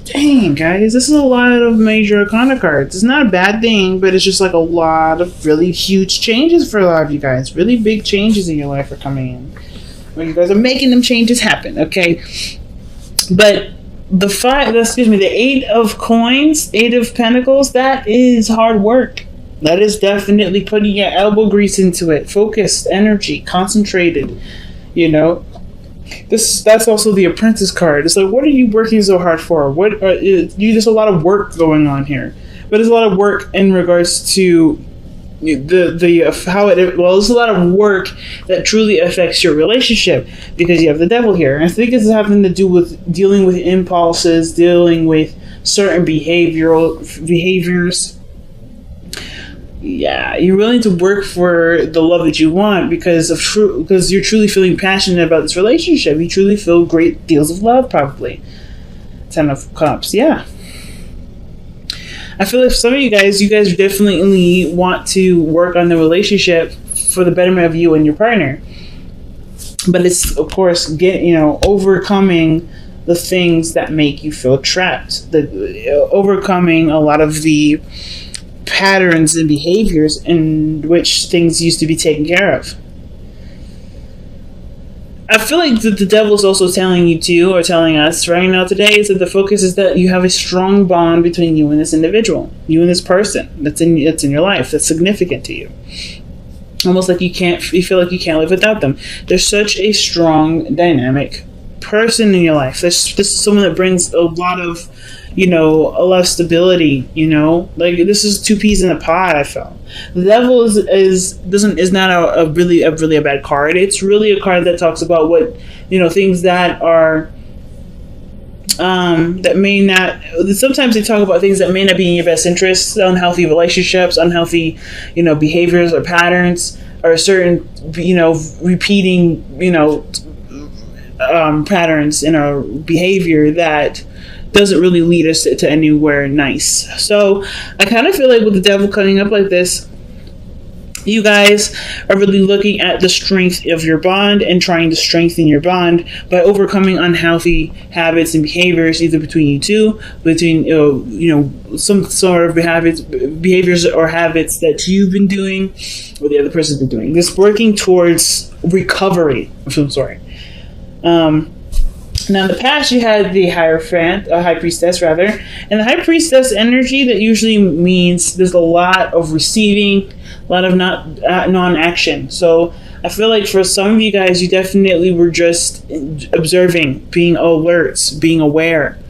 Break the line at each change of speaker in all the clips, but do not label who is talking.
Dang, guys, this is a lot of major arcana cards. It's not a bad thing, but it's just like a lot of really huge changes for a lot of you guys. Really big changes in your life are coming in. Where you guys are making them changes happen, okay? But the Eight of Coins, Eight of Pentacles, that is hard work. That is definitely putting your elbow grease into it. Focused, energy, concentrated, you know. That's also the Apprentice card. It's like, what are you working so hard for? There's a lot of work going on here, but there's a lot of work in regards to there's a lot of work that truly affects your relationship because you have the Devil here. And I think this is having to do with dealing with impulses, dealing with certain behaviors. Yeah, you're willing to work for the love that you want because you're truly feeling passionate about this relationship. You truly feel great deals of love, probably. Ten of Cups, yeah. I feel like for some of you guys definitely want to work on the relationship for the betterment of you and your partner. But it's, of course, overcoming the things that make you feel trapped. Overcoming a lot of the patterns and behaviors in which things used to be taken care of. I feel like the Devil is also telling you too, or telling us right now today, is that the focus is that you have a strong bond between you and this individual, you and this person that's in your life, that's significant to you. Almost like you feel like you can't live without them. There's such a strong, dynamic person in your life. This is someone that brings a lot of stability, like this is two peas in a pod. I felt the Devil is not a really bad card. It's really a card that talks about what, things that are that may not, sometimes they talk about things that may not be in your best interests, unhealthy relationships, unhealthy behaviors or patterns, or certain repeating patterns in our behavior that doesn't really lead us to anywhere nice. So I kind of feel like with the Devil coming up like this, you guys are really looking at the strength of your bond and trying to strengthen your bond by overcoming unhealthy habits and behaviors, either between you two, between some sort of behaviors or habits that you've been doing or the other person's been doing. This working towards recovery of some sort. Now, in the past, you had the High Priestess, rather. And the High Priestess energy, that usually means there's a lot of receiving, a lot of non-action. So I feel like for some of you guys, you definitely were just observing, being alert, being aware.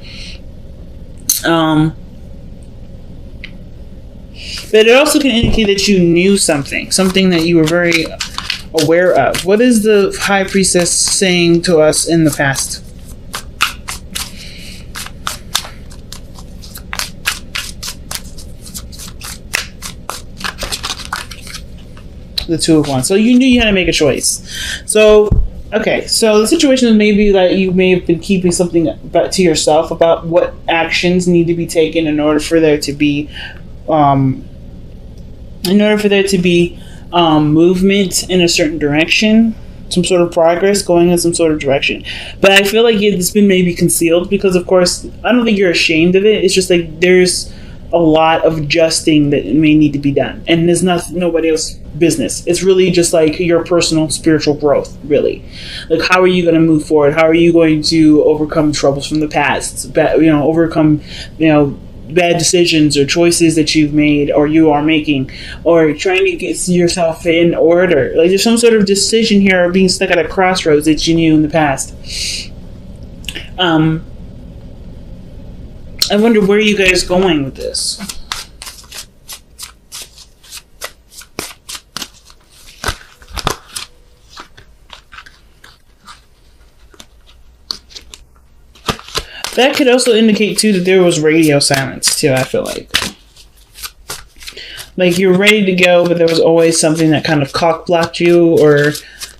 But it also can indicate that you knew something that you were very aware of. What is the High Priestess saying to us in the past? The Two of Wands. So you knew you had to make a choice. So, okay. So the situation is maybe that you may have been keeping something to yourself about what actions need to be taken in order for there to be, movement in a certain direction, some sort of progress going in some sort of direction. But I feel like it's been maybe concealed because, of course, I don't think you're ashamed of it. It's just like there's a lot of adjusting that may need to be done, and there's nobody else's business. It's really just like your personal spiritual growth, really. Like, how are you going to move forward? How are you going to overcome troubles from the past? Overcome bad decisions or choices that you've made or you are making, or trying to get yourself in order. Like, there's some sort of decision here, or being stuck at a crossroads that you knew in the past. I wonder where you guys going with this. That could also indicate too that there was radio silence too, I feel like. Like you're ready to go, but there was always something that kind of cock blocked you, or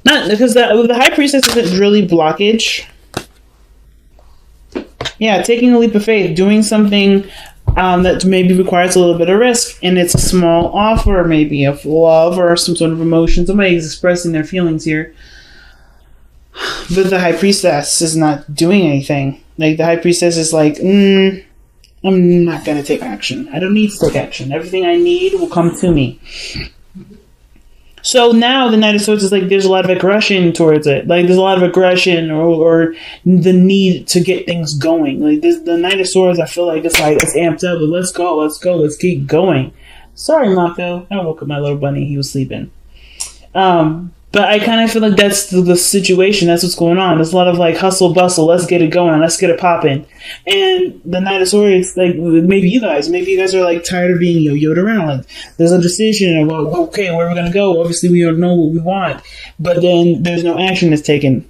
not, because the High Priestess isn't really blockage. Yeah, taking a leap of faith, doing something that maybe requires a little bit of risk, and it's a small offer, maybe of love or some sort of emotion. Somebody's expressing their feelings here. But the High Priestess is not doing anything. Like, the High Priestess is like, I'm not going to take action. I don't need to take action. Everything I need will come to me. So now the Knight of Swords is like, there's a lot of aggression towards it. Like, there's a lot of aggression or the need to get things going. Like, the Knight of Swords, I feel like it's amped up. But let's go, let's keep going. Sorry, Mako. I woke up my little bunny. He was sleeping. But I kind of feel like that's the situation. That's what's going on. There's a lot of like hustle bustle. Let's get it going. Let's get it popping. And the Knight of Swords, like maybe you guys are like tired of being yo-yoed around. Like there's a decision of, well, okay, where are we gonna go? Obviously, we don't know what we want, but then there's no action that's taken.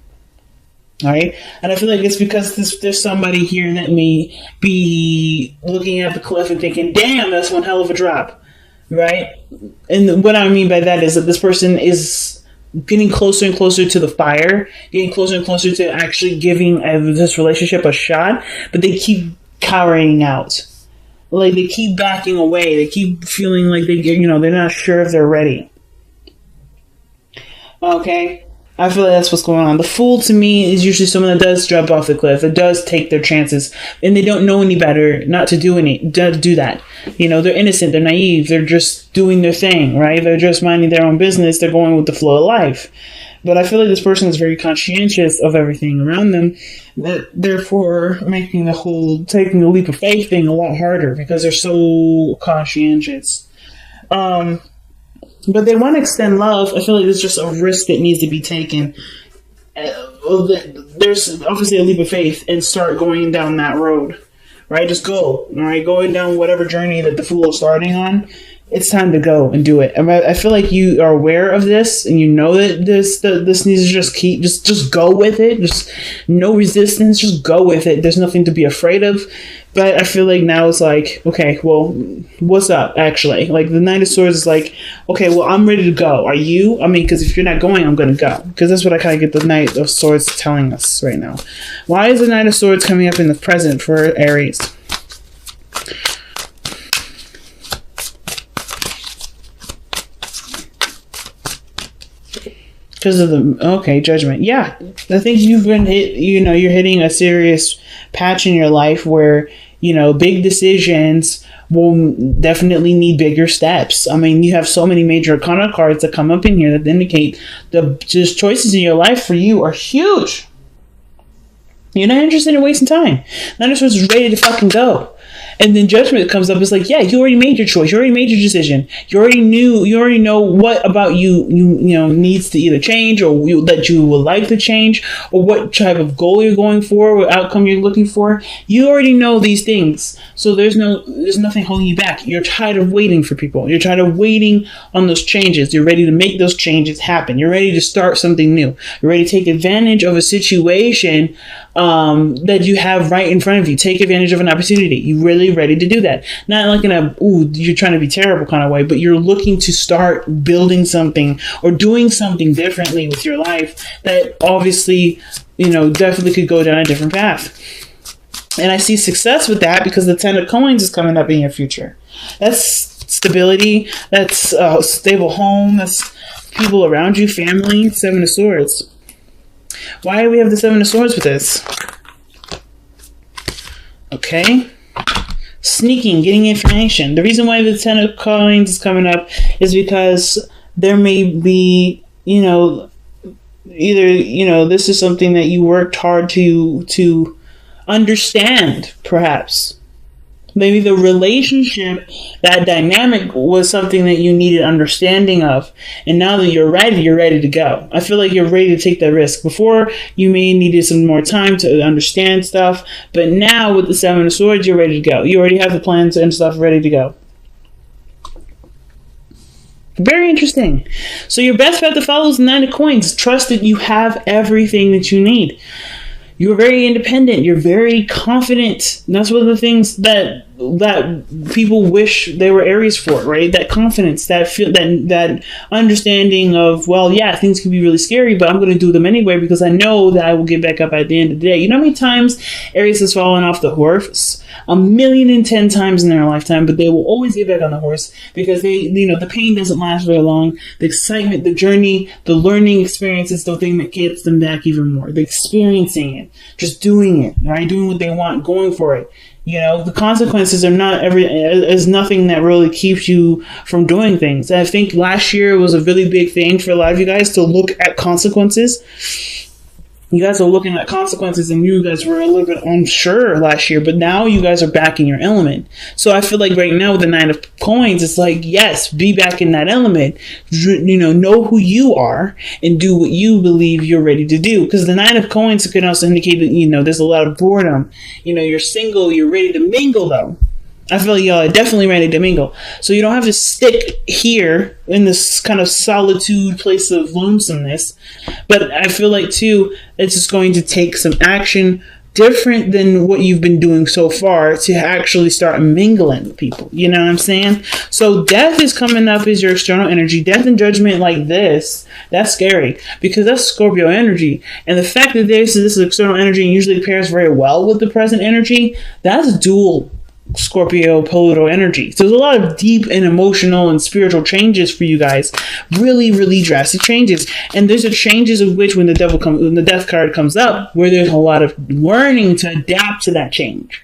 All right, and I feel like it's because there's somebody here that may be looking at the cliff and thinking, "Damn, that's one hell of a drop." Right? And what I mean by that is that this person is getting closer and closer to the fire, getting closer and closer to actually giving this relationship a shot, but they keep cowering out. Like, they keep backing away. They keep feeling like they're not sure if they're ready. Okay? I feel like that's what's going on. The Fool, to me, is usually someone that does jump off the cliff, that does take their chances, and they don't know any better not to do that. They're innocent, they're naive, they're just doing their thing, right? They're just minding their own business, they're going with the flow of life. But I feel like this person is very conscientious of everything around them, that therefore making taking the leap of faith thing a lot harder, because they're so conscientious. But they want to extend love. I feel like there's just a risk that needs to be taken. There's obviously a leap of faith and start going down that road, right? Just go, all right? Going down whatever journey that the Fool is starting on. It's time to go and do it. I feel like you are aware of this, and you know that this needs to just go with it. Just no resistance. Just go with it. There's nothing to be afraid of. But I feel like now it's like, okay, well, what's up? Actually, like the Knight of Swords is like, okay, well, I'm ready to go. Are you? I mean, because if you're not going, I'm gonna go. Because that's what I kind of get the Knight of Swords telling us right now. Why is the Knight of Swords coming up in the present for Aries? Because of the judgment. Yeah, I think you've been hit. You're hitting a serious patch in your life where big decisions will definitely need bigger steps. I mean, you have so many major arcana cards that come up in here that indicate the just choices in your life for you are huge. You're not interested in wasting time. None of us is ready to fucking go. And then judgment comes up. It's like, yeah, you already made your choice. You already made your decision. You already know what about you needs to either change or that you would like to change, or what type of goal you're going for, what outcome you're looking for. You already know these things. So there's nothing holding you back. You're tired of waiting for people. You're tired of waiting on those changes. You're ready to make those changes happen. You're ready to start something new. You're ready to take advantage of a situation that you have right in front of you. Take advantage of an opportunity. You're really ready to do that. Not like in a, you're trying to be terrible kind of way, but you're looking to start building something or doing something differently with your life that obviously, definitely could go down a different path. And I see success with that because the 10 of Coins is coming up in your future. That's stability. That's a stable home. That's people around you, family. 7 of Swords. Why do we have the 7 of Swords with this? Okay. Sneaking, getting information. The reason why the 10 of Coins is coming up is because there may be, either, this is something that you worked hard to understand, perhaps. Maybe the relationship, that dynamic was something that you needed understanding of. And now that you're ready to go. I feel like you're ready to take that risk. Before, you may needed some more time to understand stuff. But now with the 7 of Swords, you're ready to go. You already have the plans and stuff ready to go. Very interesting. So your best bet to follow is the 9 of Coins. Trust that you have everything that you need. You're very independent. You're very confident. And that's one of the things that people wish they were Aries for, right? That confidence, that understanding of, well, yeah, things can be really scary, but I'm going to do them anyway because I know that I will get back up at the end of the day. You know how many times Aries has fallen off the horse? 1,010,000 times in their lifetime, but they will always get back on the horse because the pain doesn't last very long. The excitement, the journey, the learning experience is the thing that gets them back even more. The experiencing it, just doing it, right? Doing what they want, going for it. The consequences are is nothing that really keeps you from doing things. And I think last year was a really big thing for a lot of you guys to look at consequences. You guys are looking at consequences and you guys were a little bit unsure last year, but now you guys are back in your element. So I feel like right now with the 9 of Coins, it's like, yes, be back in that element. Know who you are and do what you believe you're ready to do. Because the 9 of Coins can also indicate that, there's a lot of boredom. You're single, you're ready to mingle though. I feel like y'all are definitely ready to mingle. So you don't have to stick here in this kind of solitude place of lonesomeness. But I feel like, too, it's just going to take some action different than what you've been doing so far to actually start mingling with people. You know what I'm saying? So death is coming up as your external energy. Death and judgment like this, that's scary because that's Scorpio energy. And the fact that this external energy and usually pairs very well with the present energy, that's dual Scorpio Pluto energy. So there's a lot of deep and emotional and spiritual changes for you guys. Really, really drastic changes. And there's a changes of which when the death card comes up, where there's a lot of learning to adapt to that change.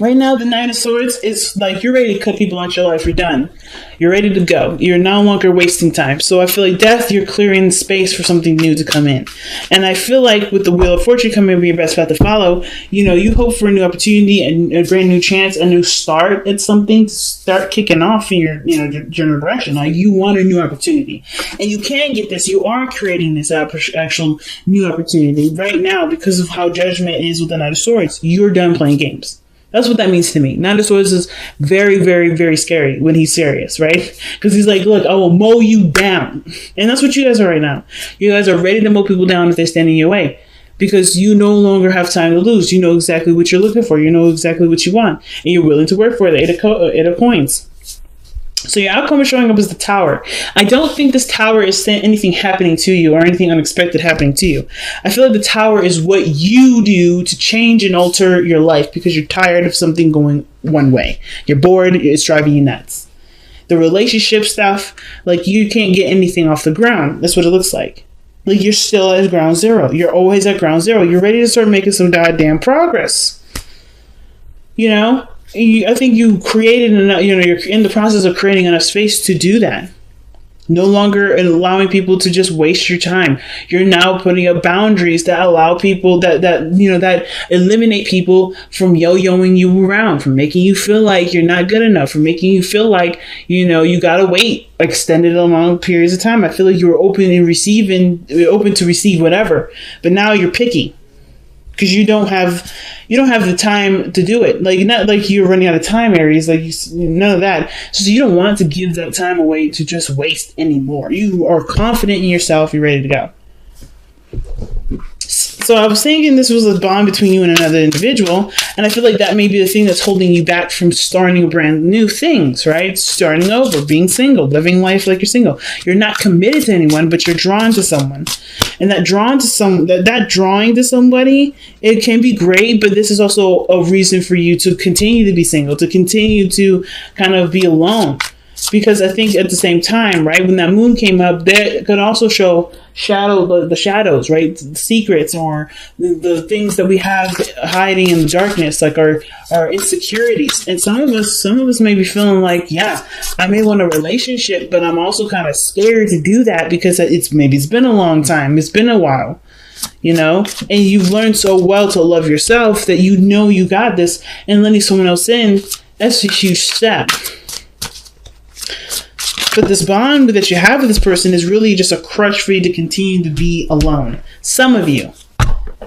Right now, the 9 of Swords is like you're ready to cut people out your life. You're done. You're ready to go. You're no longer wasting time. So I feel like death, you're clearing space for something new to come in. And I feel like with the Wheel of Fortune coming be your best path to follow, you hope for a new opportunity and a brand new chance, a new start at something to start kicking off in your general direction. Like you want a new opportunity. And you can get this. You are creating this actual new opportunity right now because of how judgment is with the 9 of Swords. You're done playing games. That's what that means to me. 9 of Swords is very, very, very scary when he's serious, right? Because he's like, look, I will mow you down. And that's what you guys are right now. You guys are ready to mow people down if they stand in your way. Because you no longer have time to lose. You know exactly what you're looking for. You know exactly what you want. And you're willing to work for it. 8 of Coins. So your outcome is showing up as the Tower. I don't think this Tower is anything happening to you or anything unexpected happening to you. I feel like the Tower is what you do to change and alter your life because you're tired of something going one way. You're bored. It's driving you nuts. The relationship stuff, like you can't get anything off the ground. That's what it looks like. Like you're still at ground zero. You're always at ground zero. You're ready to start making some goddamn progress. I think you created enough, you're in the process of creating enough space to do that. No longer allowing people to just waste your time. You're now putting up boundaries that allow people that eliminate people from yo-yoing you around, from making you feel like you're not good enough, from making you feel like, you gotta wait extended long periods of time. I feel like you were open to receive whatever, but now you're picky. Because you don't have the time to do it. Like not like you're running out of time, Aries. Like none of that. So you don't want to give that time away to just waste anymore. You are confident in yourself. You're ready to go. So I was thinking this was a bond between you and another individual, and I feel like that may be the thing that's holding you back from starting brand new things, right? Starting over, being single, living life like you're single. You're not committed to anyone, but you're drawn to someone. And that drawing to somebody, it can be great, but this is also a reason for you to continue to be single, to continue to kind of be alone. Because I think at the same time, right, when that moon came up, that could also show the shadows, right? The secrets or the things that we have hiding in the darkness, like our insecurities. And some of us may be feeling like, yeah, I may want a relationship, but I'm also kind of scared to do that because it's been a long time. It's been a while. And you've learned so well to love yourself that you got this, and letting someone else in, that's a huge step. But this bond that you have with this person is really just a crutch for you to continue to be alone. Some of you.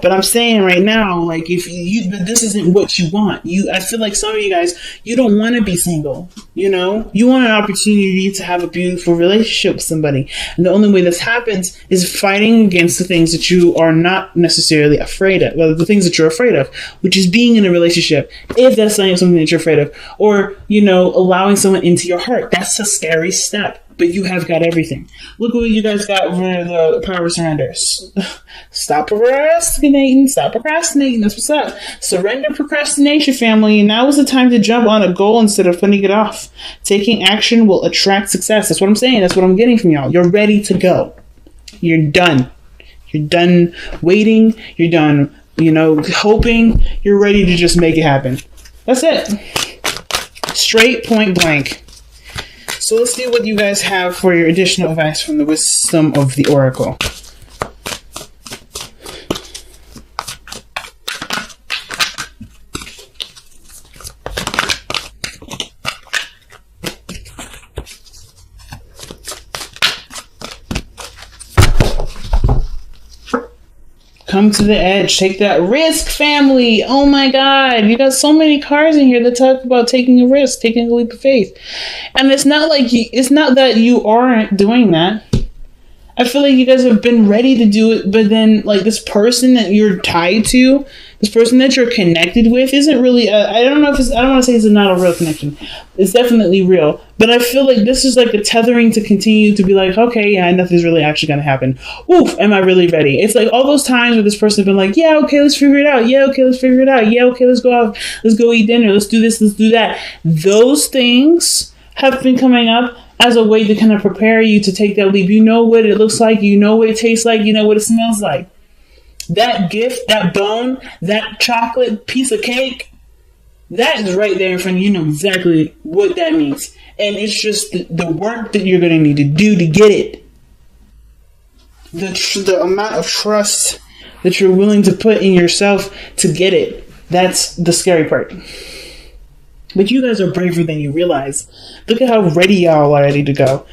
But I'm saying right now, like, if but this isn't what you want. I feel like some of you guys, you don't want to be single. You know, you want an opportunity to have a beautiful relationship with somebody, and the only way this happens is fighting against the things that you are not necessarily afraid of. Well, the things that you're afraid of, which is being in a relationship, if that's something that you're afraid of, or allowing someone into your heart. That's a scary step. But you have got everything. Look what you guys got for the power surrenders. Stop procrastinating. Stop procrastinating. That's what's up. Surrender procrastination, family. Now is the time to jump on a goal instead of putting it off. Taking action will attract success. That's what I'm saying. That's what I'm getting from y'all. You're ready to go. You're done. You're done waiting. You're done, hoping. You're ready to just make it happen. That's it. Straight point blank. So let's see what you guys have for your additional advice from the wisdom of the oracle. Come to the edge. Take that risk, family. Oh my God. You got so many cards in here that talk about taking a risk, taking a leap of faith. And it's not that you aren't doing that. I feel like you guys have been ready to do it, but then like this person that you're tied to, this person that you're connected with isn't really, I don't want to say it's not a real connection. It's definitely real. But I feel like this is like a tethering to continue to be like, okay, yeah, nothing's really actually going to happen. Oof, am I really ready? It's like all those times where this person has been like, yeah, okay, let's figure it out. Yeah, okay, let's figure it out. Yeah, okay, let's go out. Let's go eat dinner. Let's do this. Let's do that. Those things have been coming up as a way to kind of prepare you to take that leap. You know what it looks like. You know what it tastes like. You know what it smells like. That gift, that bone, that chocolate piece of cake, that is right there in front of you. You know exactly what that means. And it's just the work that you're going to need to do to get it. The amount of trust that you're willing to put in yourself to get it. That's the scary part. But you guys are braver than you realize. Look at how ready y'all are ready to go.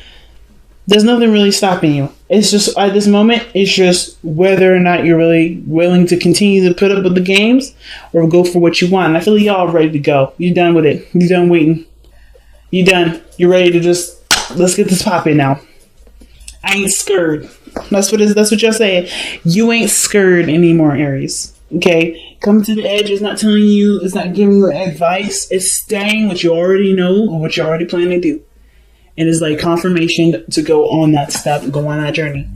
There's nothing really stopping you. It's just, at this moment, it's just whether or not you're really willing to continue to put up with the games or go for what you want. And I feel like y'all are ready to go. You're done with it. You're done waiting. You're done. You're ready to just, let's get this popping now. I ain't scared. That's what y'all saying. You ain't scared anymore, Aries. Okay? Coming to the edge is not telling you, it's not giving you advice. It's saying what you already know or what you already plan to do. And it's like confirmation to go on that step, go on that journey.